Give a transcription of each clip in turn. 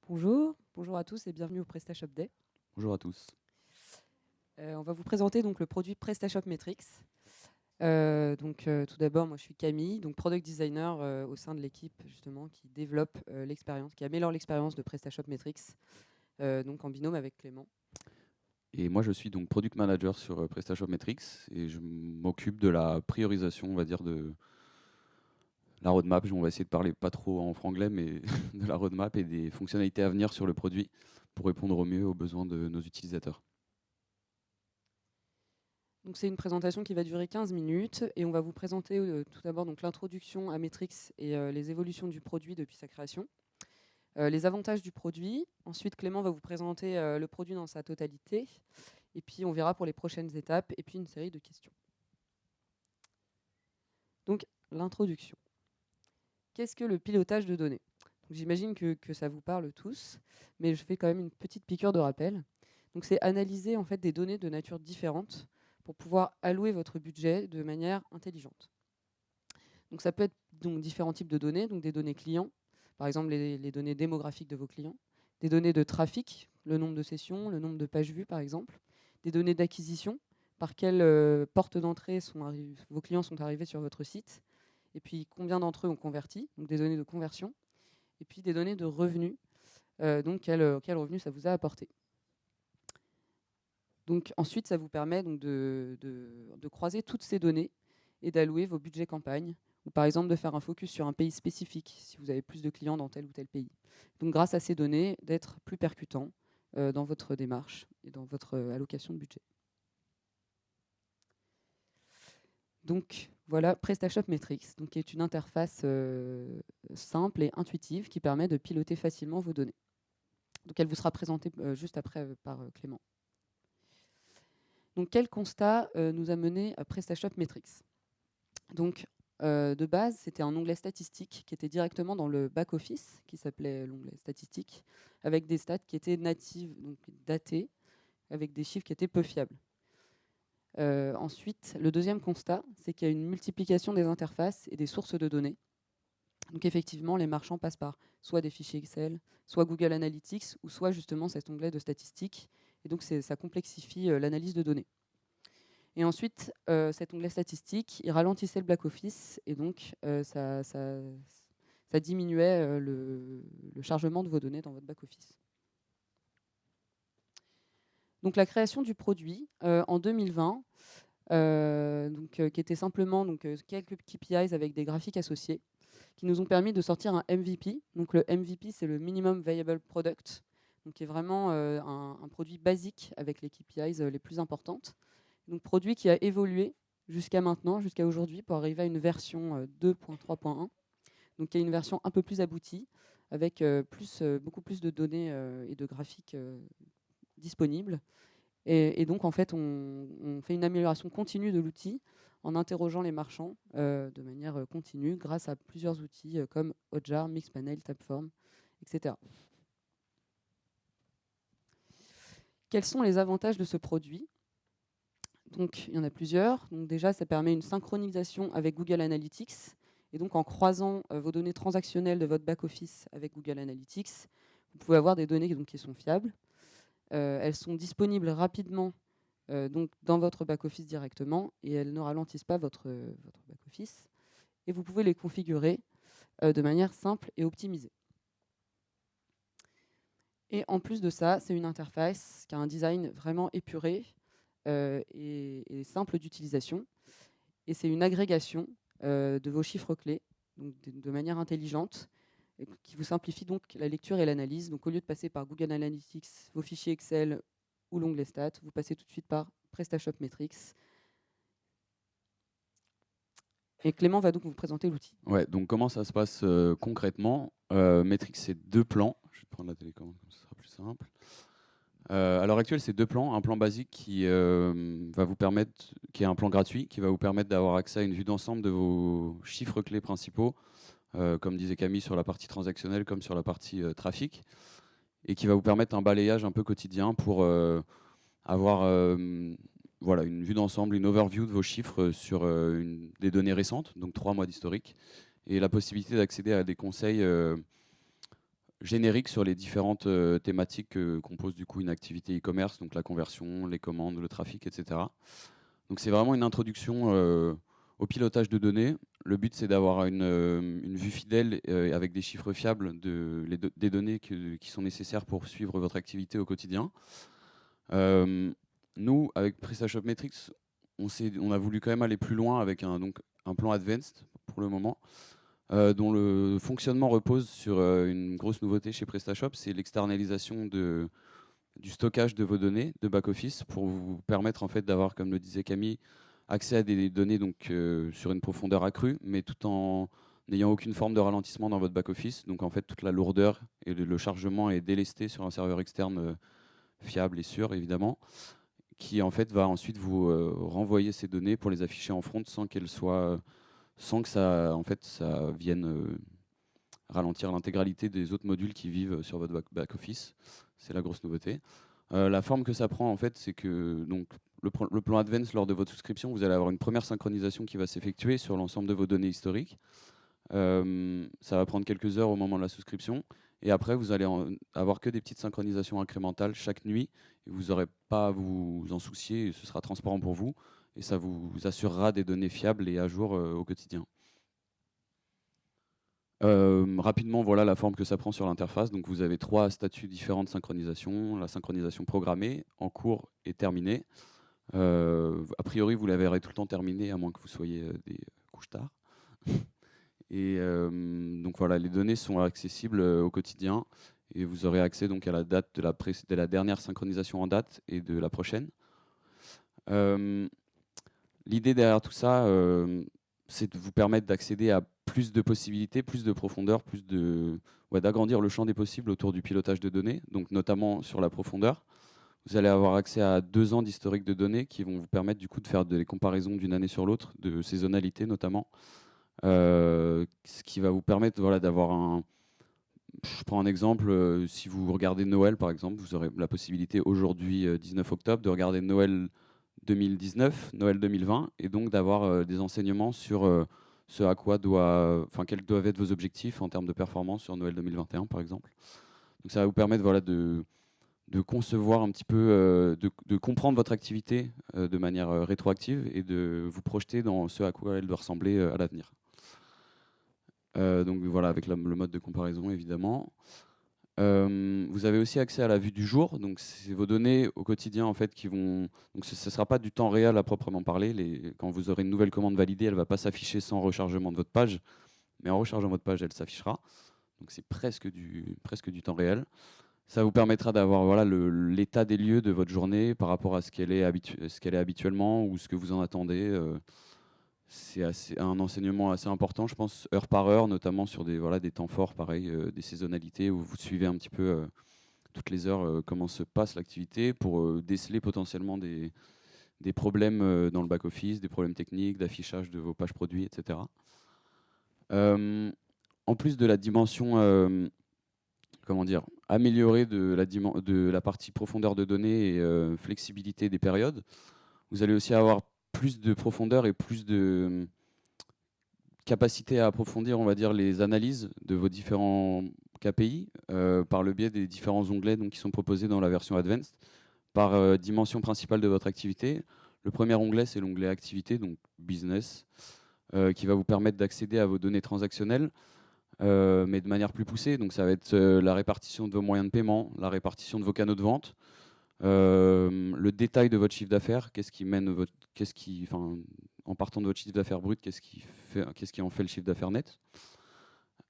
Bonjour à tous et bienvenue au PrestaShop Day. Bonjour à tous. On va vous présenter donc le produit PrestaShop Metrics. Tout d'abord, moi je suis Camille, donc product designer au sein de l'équipe justement qui développe l'expérience, qui améliore l'expérience de PrestaShop Metrics, donc en binôme avec Clément. Et moi, je suis donc product manager sur PrestaShop Metrics et je m'occupe de la priorisation, on va dire, de la roadmap. On va essayer de parler pas trop en franglais, mais de la roadmap et des fonctionnalités à venir sur le produit pour répondre au mieux aux besoins de nos utilisateurs. Donc c'est une présentation qui va durer 15 minutes et on va vous présenter tout d'abord donc l'introduction à Metrics et les évolutions du produit depuis sa création. Les avantages du produit. Ensuite, Clément va vous présenter le produit dans sa totalité. Et puis, on verra pour les prochaines étapes. Et puis, une série de questions. Donc, l'introduction. Qu'est-ce que le pilotage de données? J'imagine que ça vous parle tous, mais je fais quand même une petite piqûre de rappel. Donc, c'est analyser en fait des données de nature différente pour pouvoir allouer votre budget de manière intelligente. Donc, ça peut être donc, différents types de données, donc des données clients, par exemple les données démographiques de vos clients, des données de trafic, le nombre de sessions, le nombre de pages vues par exemple, des données d'acquisition, par quelle porte d'entrée vos clients sont arrivés sur votre site, et puis combien d'entre eux ont converti, donc des données de conversion, et puis des données de revenus, donc quel revenu ça vous a apporté. Donc ensuite, ça vous permet donc de croiser toutes ces données et d'allouer vos budgets campagne, ou par exemple de faire un focus sur un pays spécifique si vous avez plus de clients dans tel ou tel pays. Donc grâce à ces données, d'être plus percutant dans votre démarche et dans votre allocation de budget. Donc voilà PrestaShop Metrics, donc qui est une interface simple et intuitive qui permet de piloter facilement vos données. Donc elle vous sera présentée juste après par Clément. Donc quel constat nous a mené à PrestaShop Metrics? Donc de base, c'était un onglet statistique qui était directement dans le back-office, qui s'appelait l'onglet statistique, avec des stats qui étaient natives, donc datées, avec des chiffres qui étaient peu fiables. Ensuite, le deuxième constat, c'est qu'il y a une multiplication des interfaces et des sources de données. Donc effectivement, les marchands passent par soit des fichiers Excel, soit Google Analytics, ou soit justement cet onglet de statistiques. Et donc ça complexifie l'analyse de données. Et ensuite, cet onglet statistique, il ralentissait le back-office et donc ça diminuait le chargement de vos données dans votre back-office. Donc la création du produit en 2020, qui était simplement quelques KPIs avec des graphiques associés, qui nous ont permis de sortir un MVP. Donc le MVP, c'est le Minimum Viable Product, donc qui est vraiment un produit basique avec les KPIs les plus importantes. Donc produit qui a évolué jusqu'à maintenant, jusqu'à aujourd'hui, pour arriver à une version 2.3.1. Donc qui est une version un peu plus aboutie, avec beaucoup plus de données et de graphiques disponibles. Et donc en fait, on fait une amélioration continue de l'outil en interrogeant les marchands de manière continue grâce à plusieurs outils comme Hotjar, Mixpanel, Tabform, etc. Quels sont les avantages de ce produit? Donc, il y en a plusieurs. Donc, déjà, ça permet une synchronisation avec Google Analytics. Et donc, en croisant vos données transactionnelles de votre back-office avec Google Analytics, vous pouvez avoir des données qui sont fiables. Elles sont disponibles rapidement donc dans votre back-office directement et elles ne ralentissent pas votre back-office. Et vous pouvez les configurer de manière simple et optimisée. Et en plus de ça, c'est une interface qui a un design vraiment épuré et simple d'utilisation. Et c'est une agrégation de vos chiffres clés donc de manière intelligente qui vous simplifie donc la lecture et l'analyse. Donc au lieu de passer par Google Analytics, vos fichiers Excel ou l'onglet Stats, vous passez tout de suite par PrestaShop Metrics. Et Clément va donc vous présenter l'outil. Ouais, donc comment ça se passe concrètement? Metrics, c'est deux plans. Je vais prendre la télécommande, comme ça sera plus simple. À l'heure actuelle, c'est deux plans. Un plan basique qui va vous permettre, qui est un plan gratuit, qui va vous permettre d'avoir accès à une vue d'ensemble de vos chiffres clés principaux, comme disait Camille, sur la partie transactionnelle comme sur la partie trafic, et qui va vous permettre un balayage un peu quotidien pour avoir voilà, une vue d'ensemble, une overview de vos chiffres sur des données récentes, donc 3 mois d'historique, et la possibilité d'accéder à des conseils générique sur les différentes thématiques que compose du coup une activité e-commerce, donc la conversion, les commandes, le trafic, etc. Donc c'est vraiment une introduction au pilotage de données. Le but, c'est d'avoir une vue fidèle avec des chiffres fiables des données qui sont nécessaires pour suivre votre activité au quotidien. Nous, avec PrestaShop Metrics, on a voulu quand même aller plus loin avec un plan advanced pour le moment, dont le fonctionnement repose sur une grosse nouveauté chez PrestaShop, c'est l'externalisation du stockage de vos données de back-office pour vous permettre en fait d'avoir, comme le disait Camille, accès à des données donc, sur une profondeur accrue, mais tout en n'ayant aucune forme de ralentissement dans votre back-office. Donc en fait, toute la lourdeur et le chargement est délesté sur un serveur externe fiable et sûr, évidemment, qui en fait va ensuite vous renvoyer ces données pour les afficher en front sans qu'elles soient, sans que ça, en fait, ça vienne ralentir l'intégralité des autres modules qui vivent sur votre back-office. C'est la grosse nouveauté. La forme que ça prend, en fait, c'est que donc, le plan Advance, lors de votre souscription, vous allez avoir une première synchronisation qui va s'effectuer sur l'ensemble de vos données historiques. Ça va prendre quelques heures au moment de la souscription. Et après, vous allez avoir que des petites synchronisations incrémentales chaque nuit. Et vous n'aurez pas à vous en soucier. Et ce sera transparent pour vous. Et ça vous assurera des données fiables et à jour au quotidien. Rapidement, voilà la forme que ça prend sur l'interface. Donc vous avez 3 statuts différents de synchronisation. La synchronisation programmée, en cours et terminée. A priori, vous la verrez tout le temps terminée, à moins que vous soyez des couches tard. Et donc voilà, les données sont accessibles au quotidien. Et vous aurez accès donc à la date de la dernière synchronisation en date et de la prochaine. L'idée derrière tout ça, c'est de vous permettre d'accéder à plus de possibilités, plus de profondeur, d'agrandir le champ des possibles autour du pilotage de données, donc notamment sur la profondeur. Vous allez avoir accès à 2 ans d'historique de données qui vont vous permettre du coup de faire des comparaisons d'une année sur l'autre, de saisonnalité notamment, ce qui va vous permettre d'avoir un... Je prends un exemple, si vous regardez Noël par exemple, vous aurez la possibilité aujourd'hui, 19 octobre, de regarder Noël 2019, Noël 2020, et donc d'avoir des enseignements sur ce à quoi quels doivent être vos objectifs en termes de performance sur Noël 2021 par exemple. Donc ça va vous permettre de concevoir un petit peu, de comprendre votre activité de manière rétroactive et de vous projeter dans ce à quoi elle doit ressembler à l'avenir. Donc voilà, avec le mode de comparaison évidemment. Vous avez aussi accès à la vue du jour, donc c'est vos données au quotidien en fait qui vont. Donc ce ne sera pas du temps réel à proprement parler. Quand vous aurez une nouvelle commande validée, elle ne va pas s'afficher sans rechargement de votre page, mais en rechargeant votre page, elle s'affichera. Donc c'est presque du temps réel. Ça vous permettra d'avoir l'état des lieux de votre journée par rapport à ce qu'elle est habituellement ou ce que vous en attendez. C'est un enseignement assez important, je pense, heure par heure, notamment sur des temps forts, pareil, des saisonnalités, où vous suivez un petit peu toutes les heures comment se passe l'activité pour déceler potentiellement des problèmes dans le back-office, des problèmes techniques, d'affichage de vos pages produits, etc. En plus de la dimension améliorée de la partie profondeur de données et flexibilité des périodes, vous allez aussi avoir plus de profondeur et plus de capacité à approfondir, on va dire, les analyses de vos différents KPI par le biais des différents onglets qui sont proposés dans la version Advanced par dimension principale de votre activité. Le premier onglet, c'est l'onglet Activité, donc Business, qui va vous permettre d'accéder à vos données transactionnelles, mais de manière plus poussée. Donc ça va être la répartition de vos moyens de paiement, la répartition de vos canaux de vente, le détail de votre chiffre d'affaires, en partant de votre chiffre d'affaires brut, qu'est-ce qui en fait le chiffre d'affaires net,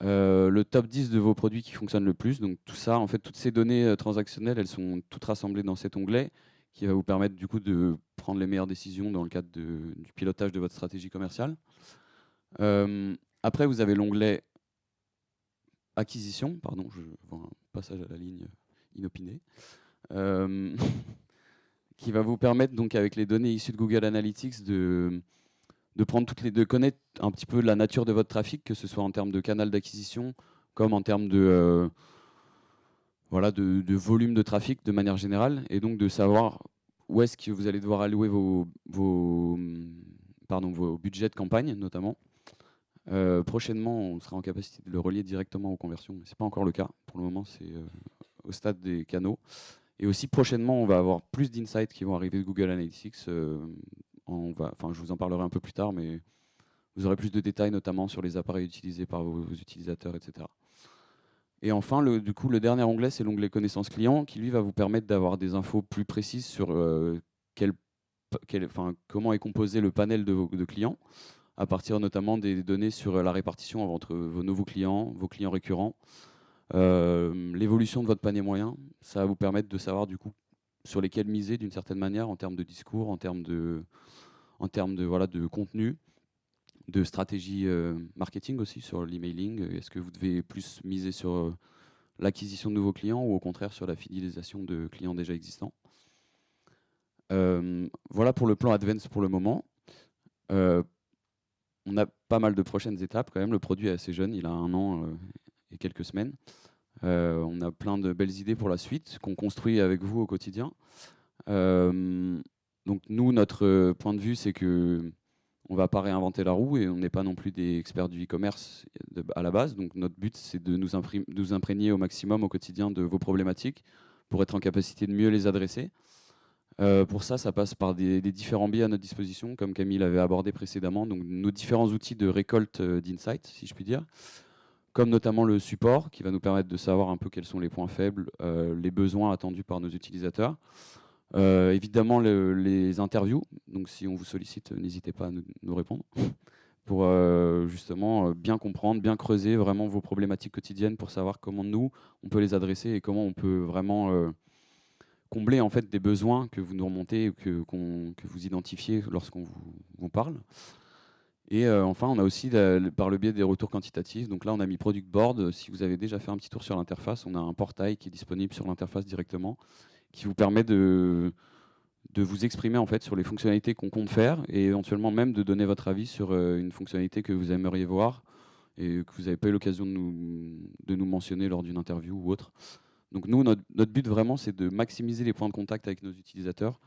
le top 10 de vos produits qui fonctionnent le plus. Donc tout ça, en fait, toutes ces données transactionnelles, elles sont toutes rassemblées dans cet onglet qui va vous permettre du coup de prendre les meilleures décisions dans le cadre du pilotage de votre stratégie commerciale. Après, vous avez l'onglet acquisition, pardon, je vois un passage à la ligne inopiné. Qui va vous permettre, donc, avec les données issues de Google Analytics, de connaître un petit peu la nature de votre trafic, que ce soit en termes de canal d'acquisition, comme en termes de volume de trafic de manière générale, et donc de savoir où est-ce que vous allez devoir allouer vos budgets de campagne, notamment. Prochainement, on sera en capacité de le relier directement aux conversions, mais ce n'est pas encore le cas. Pour le moment, c'est au stade des canaux. Et aussi, prochainement, on va avoir plus d'insights qui vont arriver de Google Analytics. Je vous en parlerai un peu plus tard, mais vous aurez plus de détails, notamment sur les appareils utilisés par vos utilisateurs, etc. Et enfin, du coup, le dernier onglet, c'est l'onglet connaissances clients, qui lui va vous permettre d'avoir des infos plus précises sur comment est composé le panel de clients, à partir notamment des données sur la répartition entre vos nouveaux clients, vos clients récurrents, l'évolution de votre panier moyen. Ça va vous permettre de savoir du coup sur lesquels miser d'une certaine manière en termes de discours, en termes de contenu, de stratégie marketing aussi sur l'emailing. Est-ce que vous devez plus miser sur l'acquisition de nouveaux clients ou au contraire sur la fidélisation de clients déjà existants? Voilà pour le plan Advance pour le moment. On a pas mal de prochaines étapes quand même. Le produit est assez jeune, il a 1 an et quelques semaines. On a plein de belles idées pour la suite qu'on construit avec vous au quotidien. Donc nous, notre point de vue, c'est que on ne va pas réinventer la roue et on n'est pas non plus des experts du e-commerce à la base. Donc notre but, c'est de nous imprégner au maximum au quotidien de vos problématiques pour être en capacité de mieux les adresser. Pour ça, ça passe par des différents biais à notre disposition, comme Camille l'avait abordé précédemment, donc nos différents outils de récolte d'insights, si je puis dire, comme notamment le support, qui va nous permettre de savoir un peu quels sont les points faibles, les besoins attendus par nos utilisateurs. Évidemment, les interviews, donc si on vous sollicite, n'hésitez pas à nous répondre, pour justement bien comprendre, bien creuser vraiment vos problématiques quotidiennes pour savoir comment nous, on peut les adresser et comment on peut vraiment combler en fait des besoins que vous nous remontez, que vous identifiez lorsqu'on vous parle. Et enfin, on a aussi, par le biais des retours quantitatifs, donc là on a mis Product Board. Si vous avez déjà fait un petit tour sur l'interface, on a un portail qui est disponible sur l'interface directement, qui vous permet de vous exprimer en fait sur les fonctionnalités qu'on compte faire et éventuellement même de donner votre avis sur une fonctionnalité que vous aimeriez voir et que vous n'avez pas eu l'occasion de nous mentionner lors d'une interview ou autre. Donc nous, notre but vraiment, c'est de maximiser les points de contact avec nos utilisateurs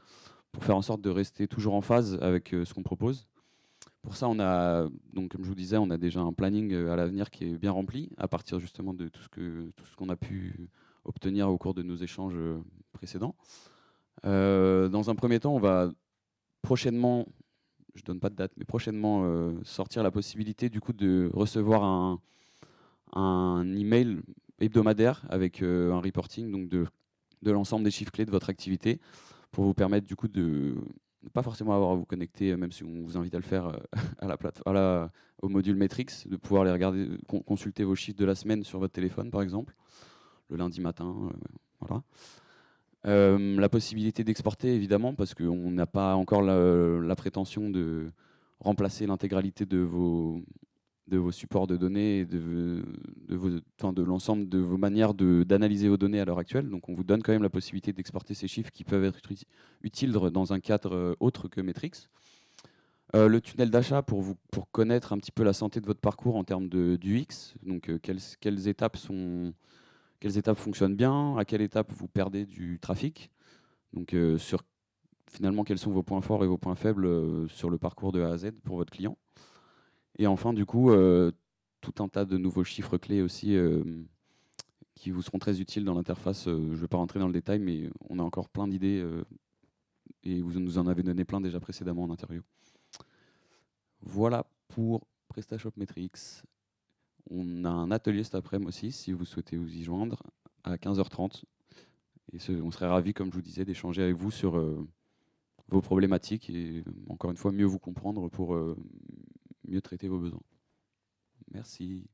pour faire en sorte de rester toujours en phase avec ce qu'on propose. Pour ça, on a, donc, comme je vous disais, on a déjà un planning à l'avenir qui est bien rempli à partir justement de tout ce qu'on a pu obtenir au cours de nos échanges précédents. Dans un premier temps, on va prochainement, je ne donne pas de date, mais prochainement sortir la possibilité du coup de recevoir un email hebdomadaire avec un reporting donc de l'ensemble des chiffres clés de votre activité pour vous permettre du coup de ne pas forcément avoir à vous connecter, même si on vous invite à le faire au module Metrics, de pouvoir les regarder, consulter vos chiffres de la semaine sur votre téléphone par exemple, le lundi matin. Voilà. La possibilité d'exporter évidemment, parce qu'on n'a pas encore la prétention de remplacer l'intégralité de vos supports de données et de l'ensemble de vos manières d'analyser vos données à l'heure actuelle. Donc on vous donne quand même la possibilité d'exporter ces chiffres qui peuvent être utiles dans un cadre autre que Metrics. Le tunnel d'achat pour connaître un petit peu la santé de votre parcours en termes d'UX. Donc quelles étapes fonctionnent bien, à quelle étape vous perdez du trafic. Donc finalement quels sont vos points forts et vos points faibles sur le parcours de A à Z pour votre client. Et enfin, du coup, tout un tas de nouveaux chiffres clés aussi qui vous seront très utiles dans l'interface. Je ne vais pas rentrer dans le détail, mais on a encore plein d'idées et vous nous en avez donné plein déjà précédemment en interview. Voilà pour PrestaShop Metrics. On a un atelier cet après-midi aussi, si vous souhaitez vous y joindre, à 15h30. Et on serait ravis, comme je vous disais, d'échanger avec vous sur vos problématiques et encore une fois, mieux vous comprendre pour mieux traiter vos besoins. Merci.